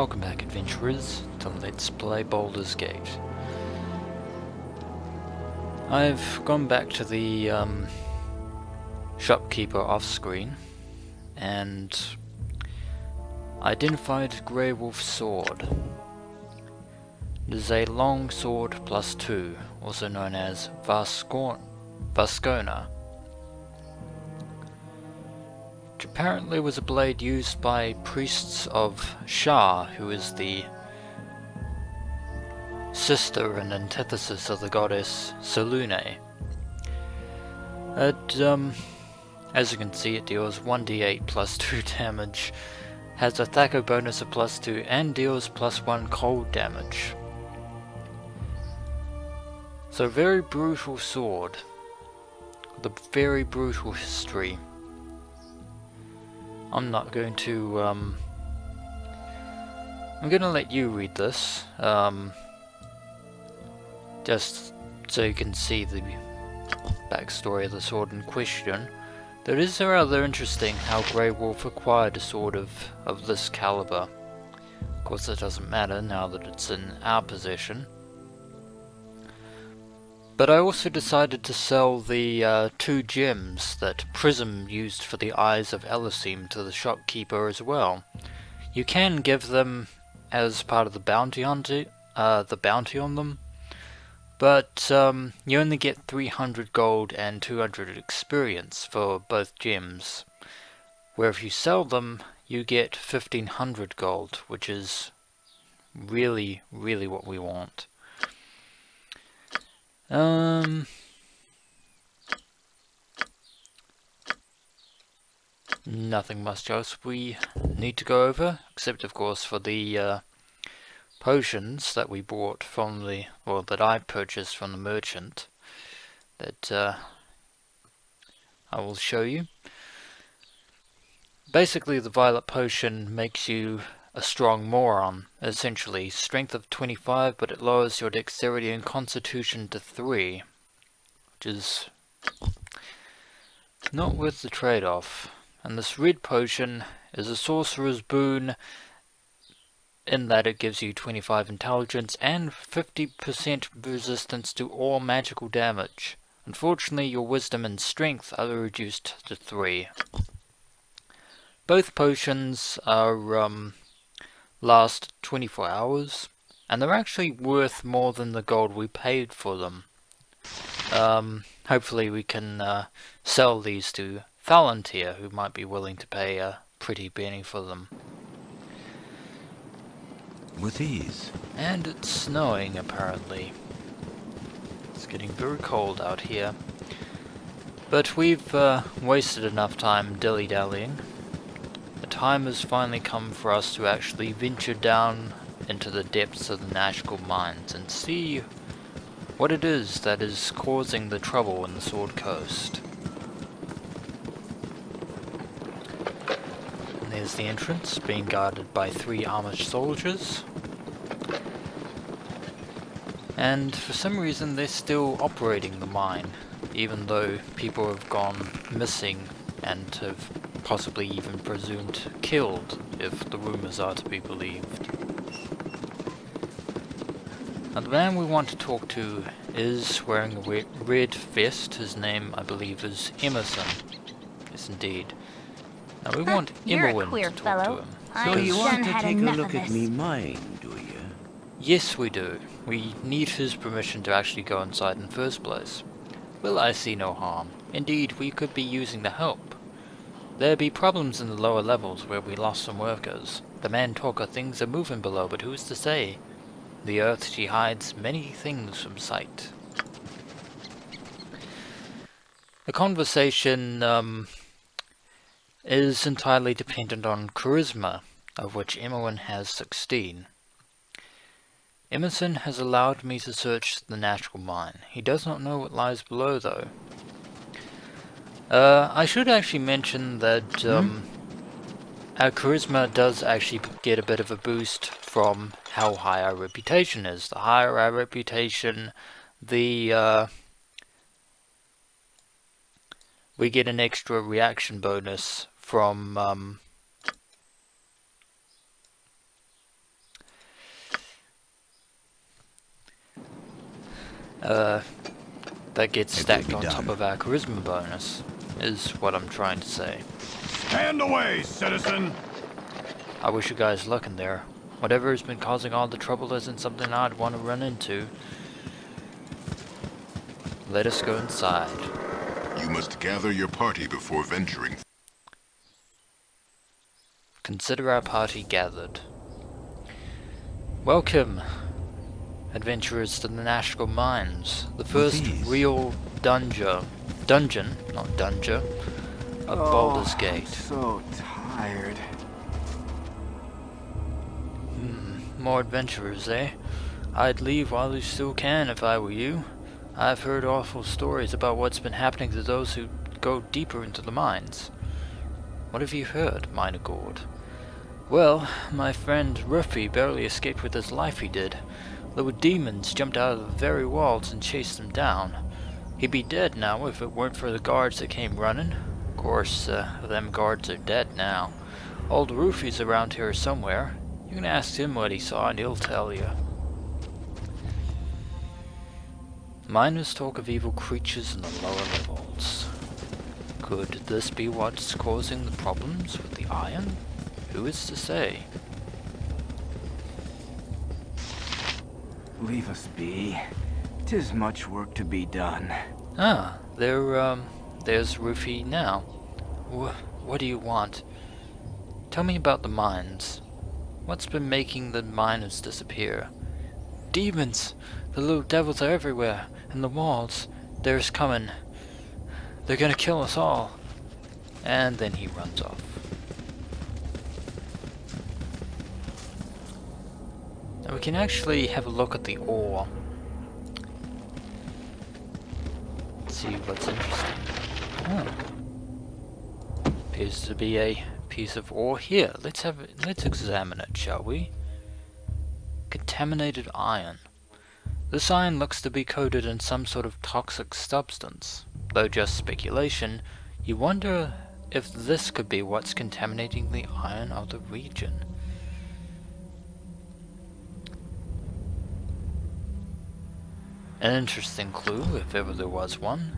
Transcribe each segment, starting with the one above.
Welcome back, adventurers, to Let's Play Baldur's Gate. I've gone back to the shopkeeper off screen and identified Grey Wolf's sword. It is a long sword +2, also known as Vascona, which apparently was a blade used by priests of Shah, who is the sister and antithesis of the goddess Selune. As you can see, it deals 1d8 +2 damage, has a Thaco bonus of +2, and deals +1 cold damage. So very brutal sword, with a very brutal history. I'm not going to, I'm going to let you read this, just so you can see the backstory of the sword in question. Though it is rather interesting how Grey Wolf acquired a sword of this caliber. Of course it doesn't matter now that it's in our possession. But I also decided to sell the 2 gems that Prism used for the Eyes of Elysim to the shopkeeper as well. You can give them as part of the bounty on them, but you only get 300 gold and 200 experience for both gems. Where if you sell them, you get 1500 gold, which is really, really what we want. Nothing much else we need to go over, except of course for the potions that we bought from the, or that I purchased from the merchant, that I will show you. Basically the violet potion makes you a strong moron, essentially strength of 25, but it lowers your dexterity and constitution to 3, which is not worth the trade-off. And this red potion is a sorcerer's boon in that it gives you 25 intelligence and 50% resistance to all magical damage. Unfortunately, your wisdom and strength are reduced to 3. Both potions are last 24 hours, and they're actually worth more than the gold we paid for them. Hopefully we can sell these to Palantir, who might be willing to pay a pretty penny for them. With ease. And it's snowing, apparently. It's getting very cold out here. But we've wasted enough time dilly-dallying. The time has finally come for us to actually venture down into the depths of the Nashkel mines and see what it is that is causing the trouble in the Sword Coast. And there's the entrance, being guarded by 3 armored soldiers. And for some reason they're still operating the mine, even though people have gone missing and have possibly even presumed killed, if the rumours are to be believed. Now the man we want to talk to is wearing a red vest. His name, I believe, is Emerson. Yes, indeed. Now we want Emerwin to talk to him. So you want to take a look at me mine, do you? Yes, we do. We need his permission to actually go inside in the first place. Well, I see no harm. Indeed, we could be using the help. There be problems in the lower levels where we lost some workers. The man talker things are moving below, but who's to say? The earth, she hides many things from sight. The conversation is entirely dependent on charisma, of which Emerwin has 16. Emerson has allowed me to search the Nashkel mine. He does not know what lies below, though. I should actually mention that our charisma does actually get a bit of a boost from how high our reputation is. The higher our reputation, the we get an extra reaction bonus from that gets stacked on top of our charisma bonus, is what I'm trying to say. Stand away, citizen! I wish you guys luck in there. Whatever has been causing all the trouble isn't something I'd want to run into. Let us go inside. You must gather your party before venturing. Consider our party gathered. Welcome, adventurers, to the Nashkel Mines, the first real dungeon, not dungeon, of Baldur's Gate. I'm so tired. More adventurers, eh? I'd leave while you still can if I were you. I've heard awful stories about what's been happening to those who go deeper into the mines. What have you heard, Minagord? Well, my friend Ruffy barely escaped with his life, he did. There were demons jumped out of the very walls and chased him down. He'd be dead now if it weren't for the guards that came running. Of course, them guards are dead now. Old Rufy's around here somewhere. You can ask him what he saw and he'll tell you. Miners talk of evil creatures in the lower levels. Could this be what's causing the problems with the iron? Who is to say? Leave us be. 'Tis much work to be done. Ah, there's Rufy now. What do you want? Tell me about the mines. What's been making the miners disappear? Demons! The little devils are everywhere, and the walls. There's coming. They're gonna kill us all. And then he runs off. Now we can actually have a look at the ore. Let's see what's interesting. Oh. Appears to be a piece of ore here. Let's examine it, shall we? Contaminated iron. This iron looks to be coated in some sort of toxic substance. Though just speculation, you wonder if this could be what's contaminating the iron of the region. An interesting clue, if ever there was one,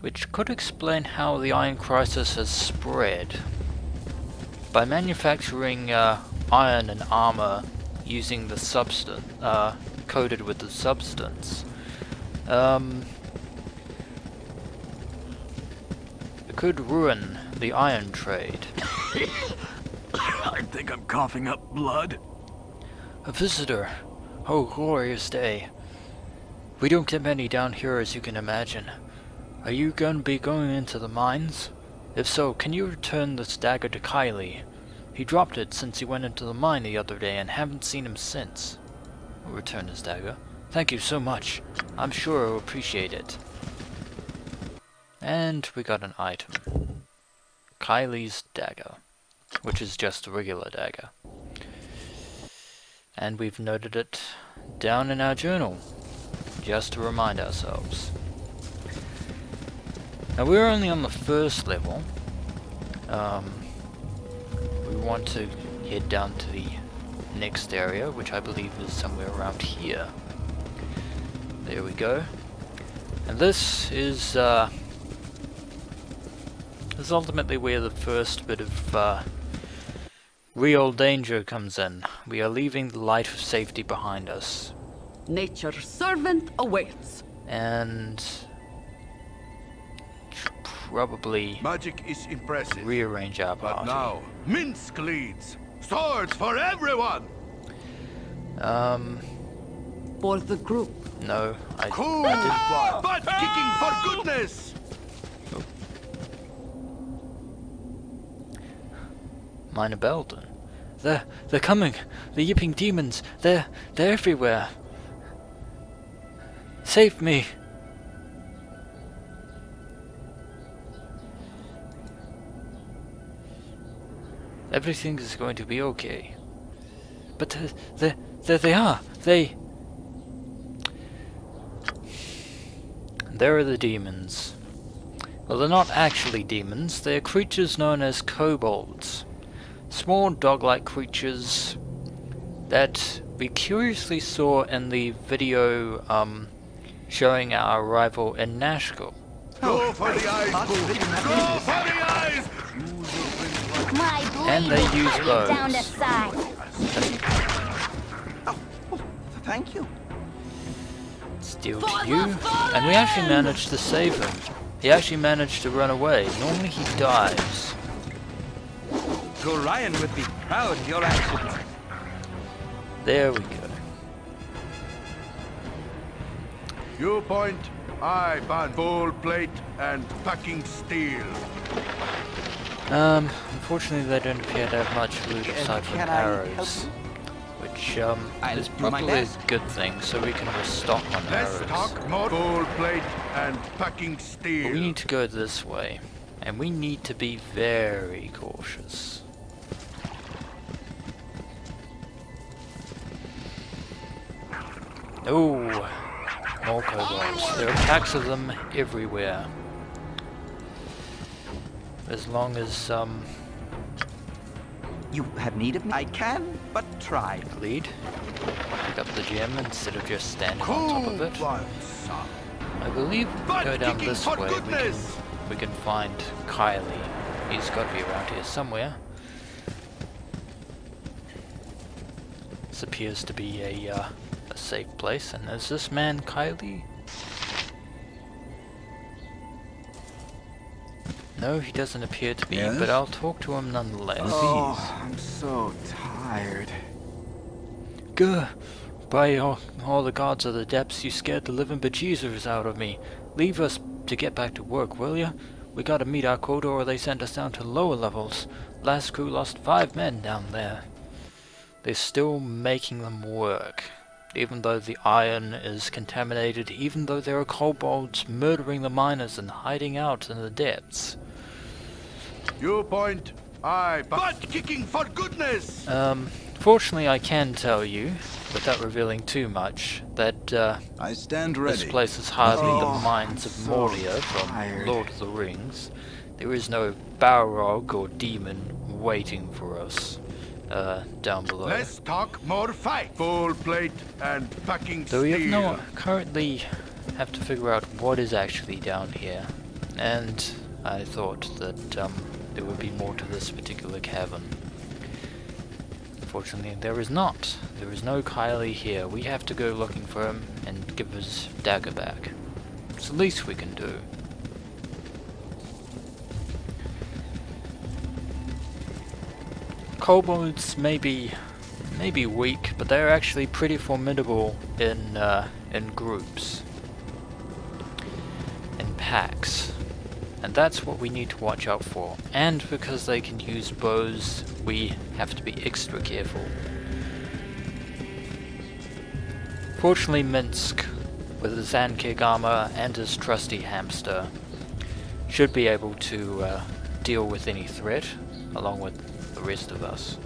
which could explain how the iron crisis has spread. By manufacturing iron and armor using the substance, coated with the substance, it could ruin the iron trade. I think I'm coughing up blood. A visitor! Oh, glorious day. We don't get many down here, as you can imagine. Are you going to be going into the mines? If so, can you return this dagger to Kylie? He dropped it since he went into the mine the other day and haven't seen him since. I'll return his dagger. Thank you so much. I'm sure he'll appreciate it. And we got an item. Kylie's dagger, which is just a regular dagger. And we've noted it down in our journal, just to remind ourselves. Now we're only on the first level. We want to head down to the next area, which I believe is somewhere around here. There we go. And this is ultimately where the first bit of real danger comes in. We are leaving the light of safety behind us. Nature's servant awaits. And probably Magic is impressive. rearrange our But party. now, Minsk leads. Swords for everyone! For the group. No, I Cool! didn't. Butt kicking for goodness! Mine Baldur. They're coming. The yipping demons. They're everywhere. Save me. Everything is going to be okay. But there they are. There are the demons. Well, they're not actually demons. They're creatures known as kobolds. Small dog-like creatures that we curiously saw in the video showing our arrival in Nashkel. Go for the eyes, Boo! Go for the eyes! My blade And they use will cut bows. you down to size. Thank you. Steal to you. And we actually managed to save him. He actually managed to run away. Normally he dies. Gorion would be proud of your actions. There we go. You point, I ban bowl plate and packing steel. Unfortunately they don't appear to have much loot aside from arrows. Which, is probably a good thing, so we can restock on Let's arrows. talk more bowl plate and packing steel. But we need to go this way, and we need to be very cautious. Oh, more kobolds. There are packs of them everywhere. As long as, You have need of me? I can, but try. lead. Pick up the gem instead of just standing on top of it. I believe if we go down this way, we can find Kylie. He's got to be around here somewhere. This appears to be a safe place, and is this man Kylie? No, he doesn't appear to be, Yes? but I'll talk to him nonetheless. Oh, I'm so tired. Gah! By all the gods of the depths, you scared the living bejesus out of me. Leave us to get back to work, will ya? We gotta meet our quota or they sent us down to lower levels. Last crew lost 5 men down there. They're still making them work. Even though the iron is contaminated, even though there are kobolds murdering the miners and hiding out in the depths. You point, I butt kicking for goodness! Fortunately I can tell you, without revealing too much, that I stand this ready. place is hardly the Oh, Mines of so Moria from tired. Lord of the Rings. There is no Balrog or demon waiting for us down below. Let's talk more fight. Bowl plate and packing So we steel. currently have to figure out what is actually down here, and I thought that there would be more to this particular cavern. Unfortunately, there is not. There is no Kylie here. We have to go looking for him and give his dagger back. It's the least we can do. Kobolds may be weak, but they're actually pretty formidable in groups, in packs, and that's what we need to watch out for. And because they can use bows, we have to be extra careful. Fortunately, Minsk, with his Ankig armor and his trusty hamster, should be able to deal with any threat, along with the rest of us.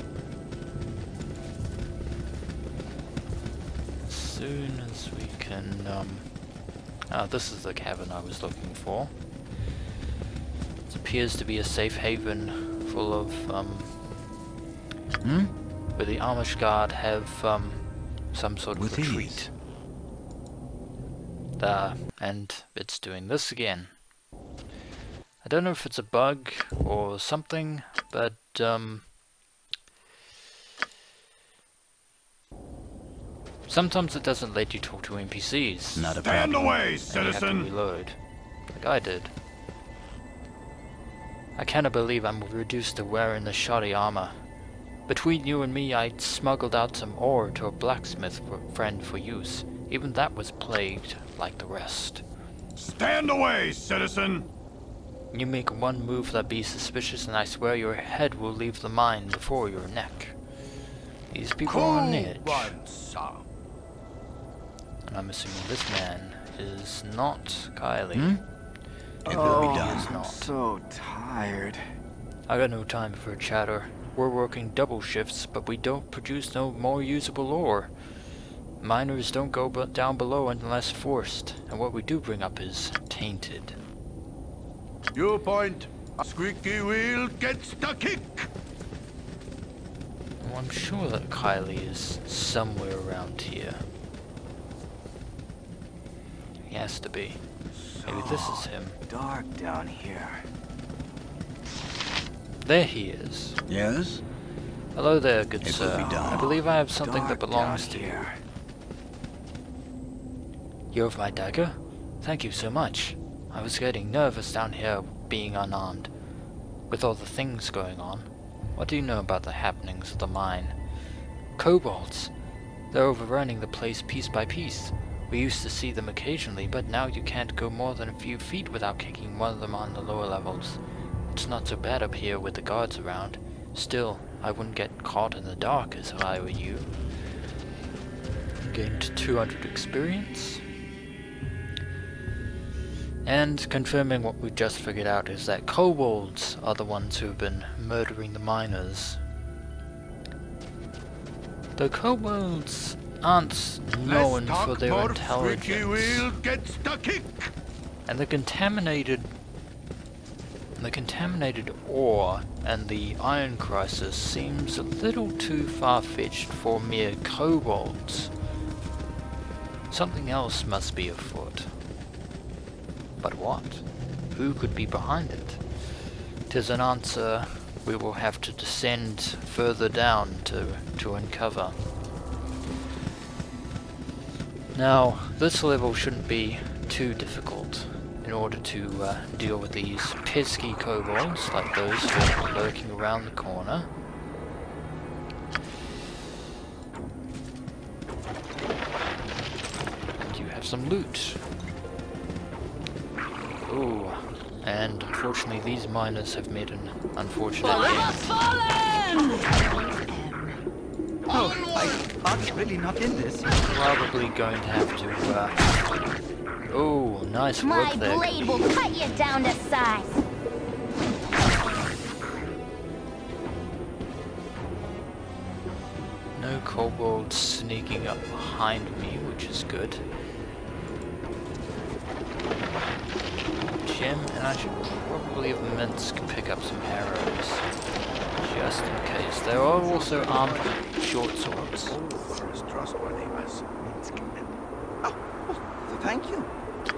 As soon as we can, this is the cavern I was looking for. It appears to be a safe haven full of, where the Amish guard have, some sort of With retreat. And it's doing this again. I don't know if it's a bug or something, but sometimes it doesn't let you talk to NPCs. Not a Stand problem. away, And you have to citizen! reload, like I did. I cannot believe I'm reduced to wearing the shoddy armor. Between you and me, I smuggled out some ore to a blacksmith friend for use. Even that was plagued like the rest. Stand away, citizen! You make one move that be suspicious and I swear your head will leave the mine before your neck. These people are on edge. And I'm assuming this man is not Kylie. It will be He done. is not. So tired. I got no time for chatter. We're working double shifts, but we don't produce no more usable ore. Miners don't go down below unless forced, and what we do bring up is tainted. You point, a squeaky wheel gets the kick! Well, I'm sure that Kylie is somewhere around here. He has to be. Maybe this is him. Dark down here. There he is. Yes? Hello there, good It sir. will be done. I believe I have something that Dark belongs down to you. here. You have my dagger? Thank you so much. I was getting nervous down here being unarmed. With all the things going on. What do you know about the happenings of the mine? Kobolds! They're overrunning the place piece by piece. We used to see them occasionally, but now you can't go more than a few feet without kicking one of them on the lower levels. It's not so bad up here with the guards around. Still, I wouldn't get caught in the dark as if I were you. Gained 200 experience. And confirming what we just figured out is that kobolds are the ones who've been murdering the miners. Though kobolds aren't known for their intelligence. Gets the kick. And the contaminated ore and the iron crisis seems a little too far-fetched for mere kobolds. Something else must be afoot. But what? Who could be behind it? 'Tis an answer we will have to descend further down to uncover. Now, this level shouldn't be too difficult in order to deal with these pesky kobolds like those who are lurking around the corner. And you have some loot. Ooh, and unfortunately these miners have made an unfortunate end. Oh, I'm really not in this. Probably going to have to, oh, nice My work there. blade will cut you down to size. No kobolds sneaking up behind me, which is good. Gem, and I should probably have Minsk pick up some arrows. Just in case. They are also armed with short swords. As trustworthy as Thank you.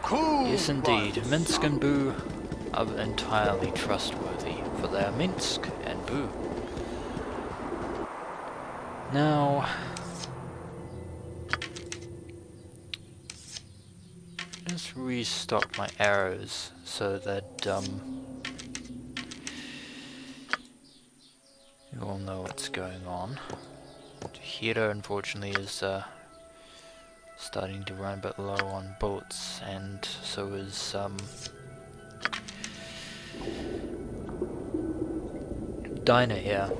cool. Yes indeed, Minsk and Boo are entirely trustworthy, for they are Minsk and Boo. Now, let's restock my arrows so that you all know what's going on. Hiro unfortunately is starting to run a bit low on bullets, and so is Dinah here.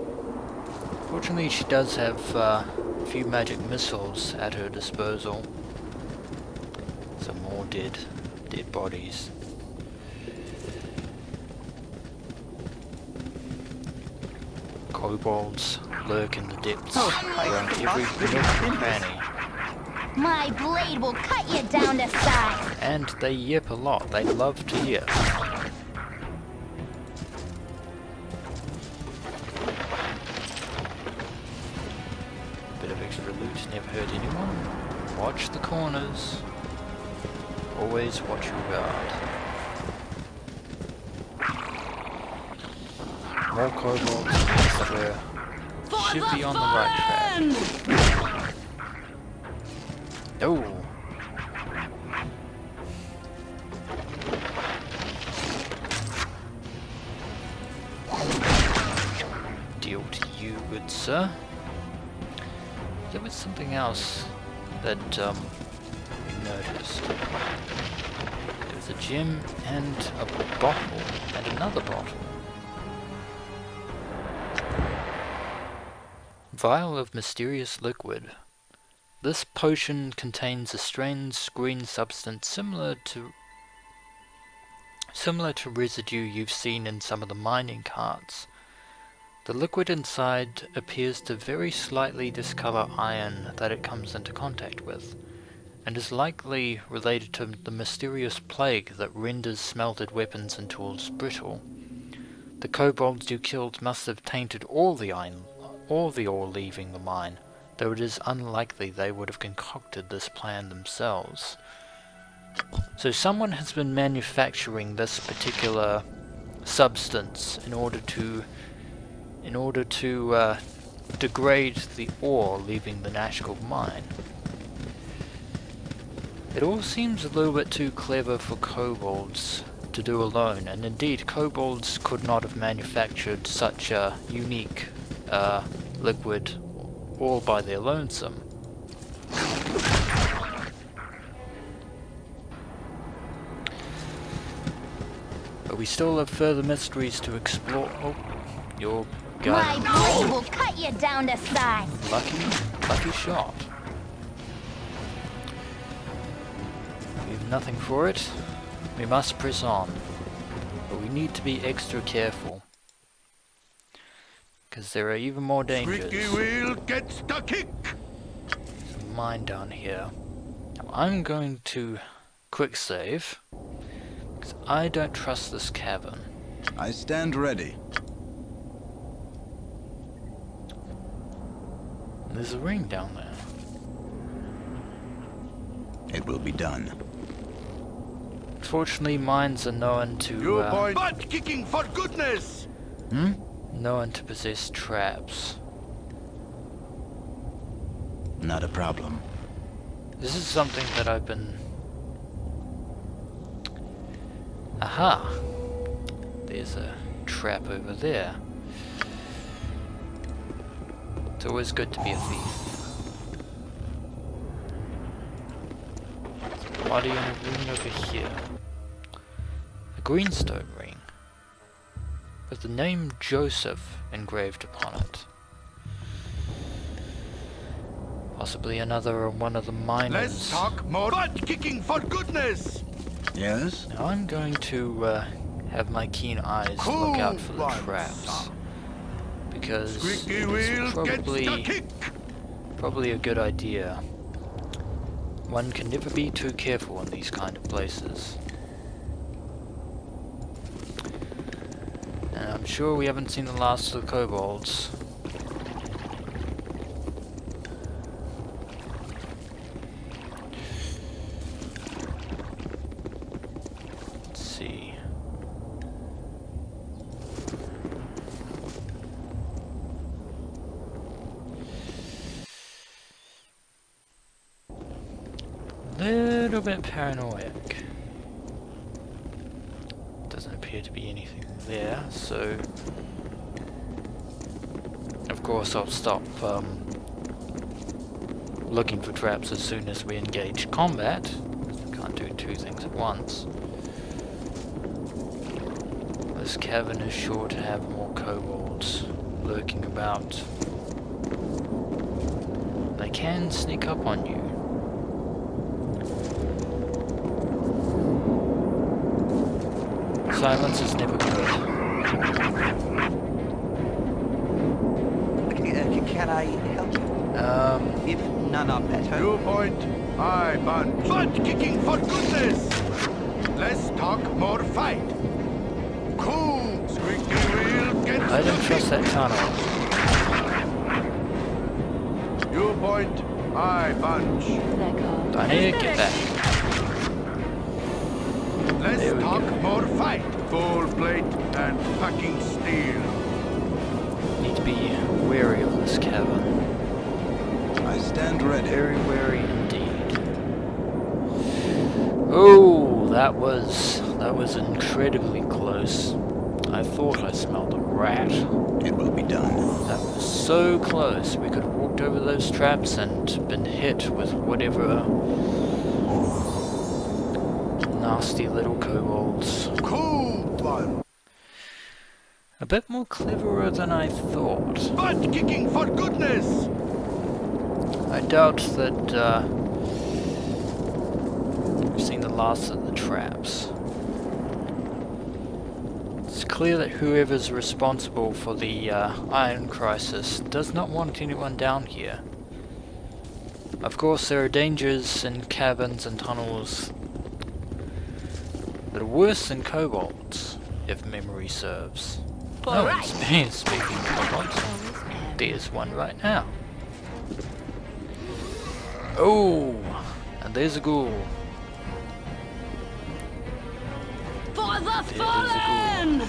Fortunately, she does have a few magic missiles at her disposal. Some more dead bodies. Kobolds lurk in the depths around every nook and cranny. My blade will cut you down to size. And they yip a lot. They love to yip. Bit of extra loot never hurt anyone. Watch the corners. Always watch your guard. More kobolds means that we should be on the right track. Oh! Deal to you, good sir. There was something else that we noticed. There was a gem and a bottle and another bottle. Vial of mysterious liquid. This potion contains a strange green substance similar to residue you've seen in some of the mining carts. The liquid inside appears to very slightly discolor iron that it comes into contact with, and is likely related to the mysterious plague that renders smelted weapons and tools brittle. The kobolds you killed must have tainted all the ore leaving the mine, though it is unlikely they would have concocted this plan themselves. So someone has been manufacturing this particular substance in order to degrade the ore leaving the Nashkel mine. It all seems a little bit too clever for kobolds to do alone, and indeed kobolds could not have manufactured such a unique liquid all by their lonesome. But we still have further mysteries to explore. Oh, you're My blade will cut you down to size. lucky shot. We have nothing for it. We must press on. But we need to be extra careful. Because there are even more dangers. Squeaky wheel gets the kick. There's a mine down here. Now I'm going to quick save. Because I don't trust this cavern. I stand ready. There's a ring down there. It will be done. Fortunately, mines are known to Butt kicking for goodness. known to possess traps. Not a problem. This is something that I've been... Aha! There's a trap over there. It's always good to be a thief. Body and a ring over here. A greenstone ring. With the name Joseph engraved upon it. Possibly another one of the miners. Let's talk more. Butt kicking for goodness. Yes? Now I'm going to have my keen eyes look out for the traps. Because Squeaky wheel it's gets the kick. probably a good idea. One can never be too careful in these kind of places. And I'm sure we haven't seen the last of the kobolds. Let's see. Little bit paranoid. Doesn't appear to be anything there, so of course I'll stop looking for traps as soon as we engage combat. Can't do two things at once. This cavern is sure to have more kobolds lurking about. They can sneak up on you. Silence is never good. Can I help you? If none are better. You point, I punch. Butt kicking for goodness. Less talk, more fight. Cool. Squeaky wheel gets I don't trust that tunnel. You point, I punch. Dania, get back. Less There we talk, go. more fight. Full plate and packing steel. Need to be wary of this cavern. I stand ready. Very wary indeed. Oh, that was incredibly close. I thought I smelled a rat. It will be done. That was so close. We could have walked over those traps and been hit with whatever nasty little kobolds. Cool one. A bit more cleverer than I thought. Butt kicking for goodness. I doubt that we've seen the last of the traps. It's clear that whoever's responsible for the iron crisis does not want anyone down here. Of course, there are dangers in caverns and tunnels that are worse than kobolds, if memory serves. No one's speaking kobolds. There's one right now. Oh, and there's a ghoul. There is a ghoul.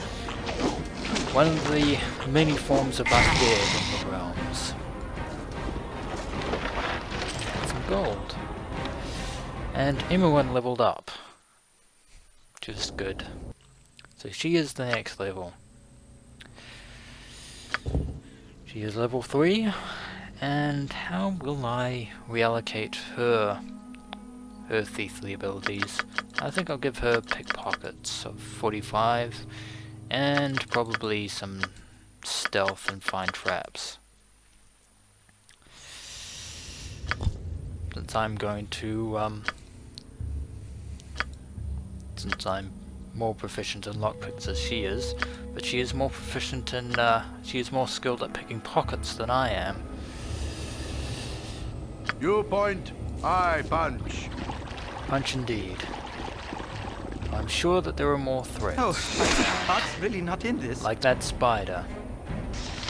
One of the many forms of undead in the realms. Some gold. And everyone leveled up. Which is good. So she is the next level. She is level 3. And how will I reallocate her thiefly abilities? I think I'll give her pickpockets of 45 and probably some stealth and find traps. Since I'm going to since I'm more proficient in lockpicks as she is, but she is more proficient in she is more skilled at picking pockets than I am. You point, I punch. Punch indeed. I'm sure that there are more threats. Oh, Art's really not in this. Like that spider.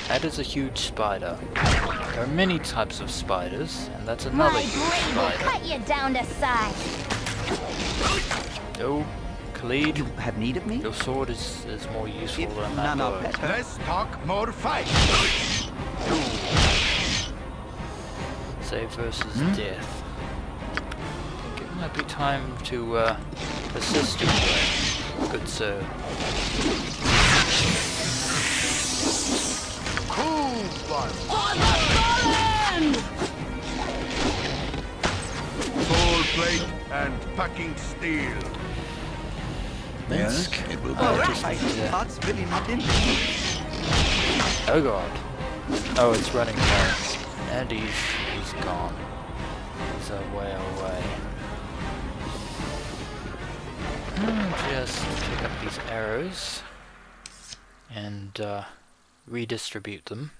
That is a huge spider. There are many types of spiders, and that's another My huge blade will spider. cut you down to size. Oh, Khalid, You have need of me? your sword is more useful If than that none are bow. better. Let's talk more fight. Save versus death. I think it might be time to assist you there, good sir. Cool one. Soul plate and packing steel. Yes, Minsk. it will be. Oh, Right. just need to... Art's really not in this. Oh god. Oh, it's running away. And he's gone. He's a way away. Just pick up these arrows and redistribute them.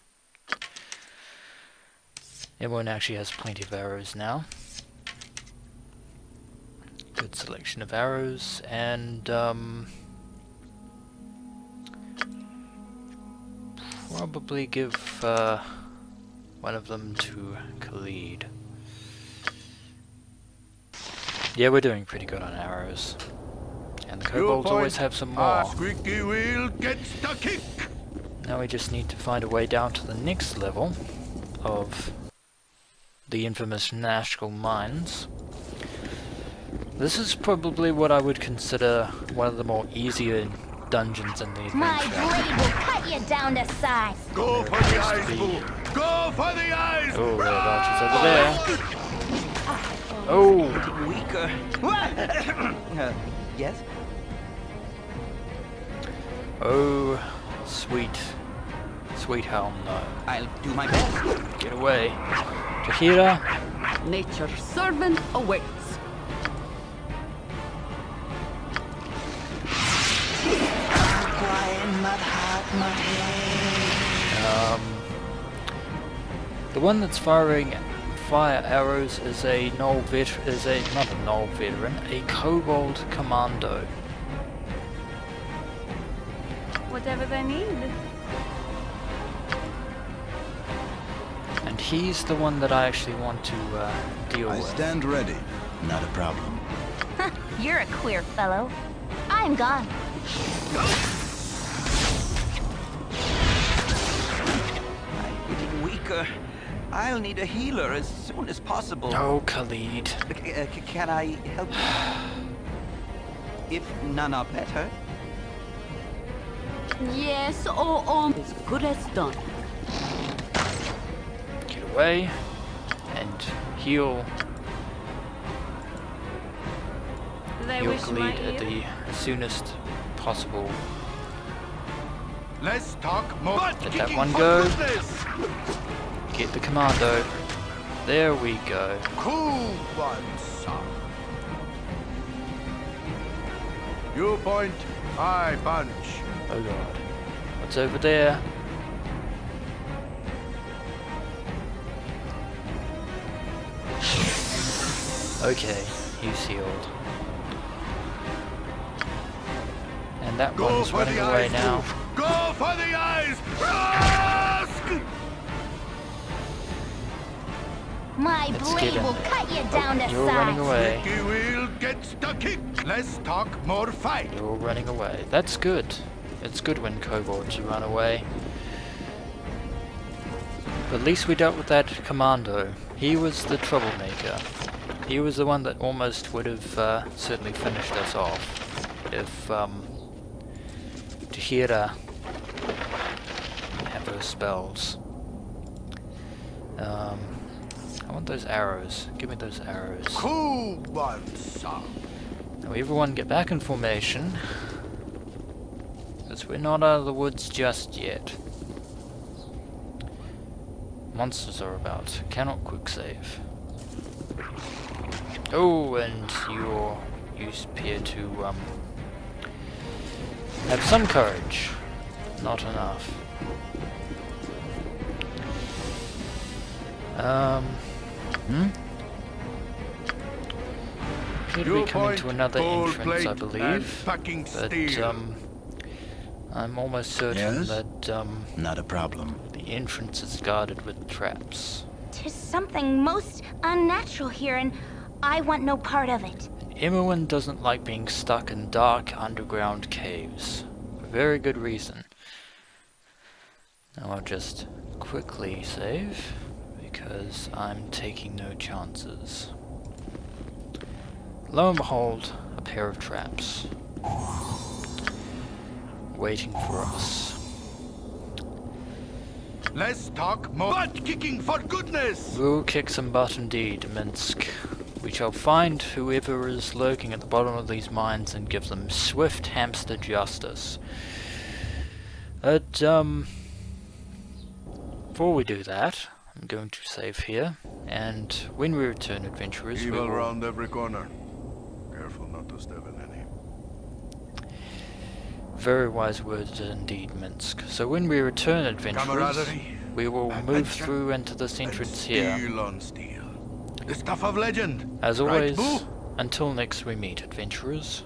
Everyone actually has plenty of arrows now. Good selection of arrows, and probably give one of them to Khalid. Yeah, we're doing pretty good on arrows. And the kobolds always have some more. Squeaky wheel gets the kick. Now we just need to find a way down to the next level of the infamous Nashkel mines. This is probably what I would consider one of the more easier dungeons in the My adventure. blade will cut you down to size. Go for the eyes, boo. Go for the eyes. Oh, there are archers over there. Oh, Weaker. Yes? oh, sweet helm, no. I'll do my best. Get away. Tahira, Nature's servant awaits. the one that's firing fire arrows is a not a Null veteran, a kobold commando. Whatever they need. And he's the one that I actually want to deal I with. stand ready. Not a problem. You're a queer fellow. I'm gone. I'm getting weaker. I'll need a healer as soon as possible. Oh, Khalid. Can I help you? If none are better. Yes, as good as done. Get away and heal They heal wish my Khalid at ear. the soonest possible. Let's talk more. Let that one go. Get the commando. There we go. Cool one, son. You point, I punch. Oh god. What's over there? Okay, he's healed. And that Go one's for running the away eyes, now. boo. Go for the eyes. Rask! My blade will cut you down to You're running away. Squeaky wheel gets the kick. Less talk, more fight. You're running away. That's good. It's good when kobolds run away. But at least we dealt with that commando. He was the troublemaker. He was the one that almost would have certainly finished us off if Tahira had those spells. I want those arrows. Give me those arrows. Cool one, son. Now everyone get back in formation, because we're not out of the woods just yet. Monsters are about. Cannot quick save. Oh, and you appear to have some courage. Not enough. Appear to be coming to another entrance, I believe. But I'm almost certain that not a problem. The entrance is guarded with traps. There's something most unnatural here, and I want no part of it. Imoen doesn't like being stuck in dark underground caves. For very good reason. Now I'll just quickly save, because I'm taking no chances. Lo and behold, a pair of traps. Waiting for us. Let's talk more butt kicking for goodness! We'll kick some butt indeed, Minsk. We shall find whoever is lurking at the bottom of these mines and give them swift hamster justice. But, before we do that, I'm going to save here, and when we return, adventurers, we Evil will... round every corner. Careful not to step in any. Very wise words indeed, Minsk. So when we return, adventurers, we will move through into this entrance here. Steel on steel. The stuff of legend. As Right, always, Boo? until next we meet, adventurers.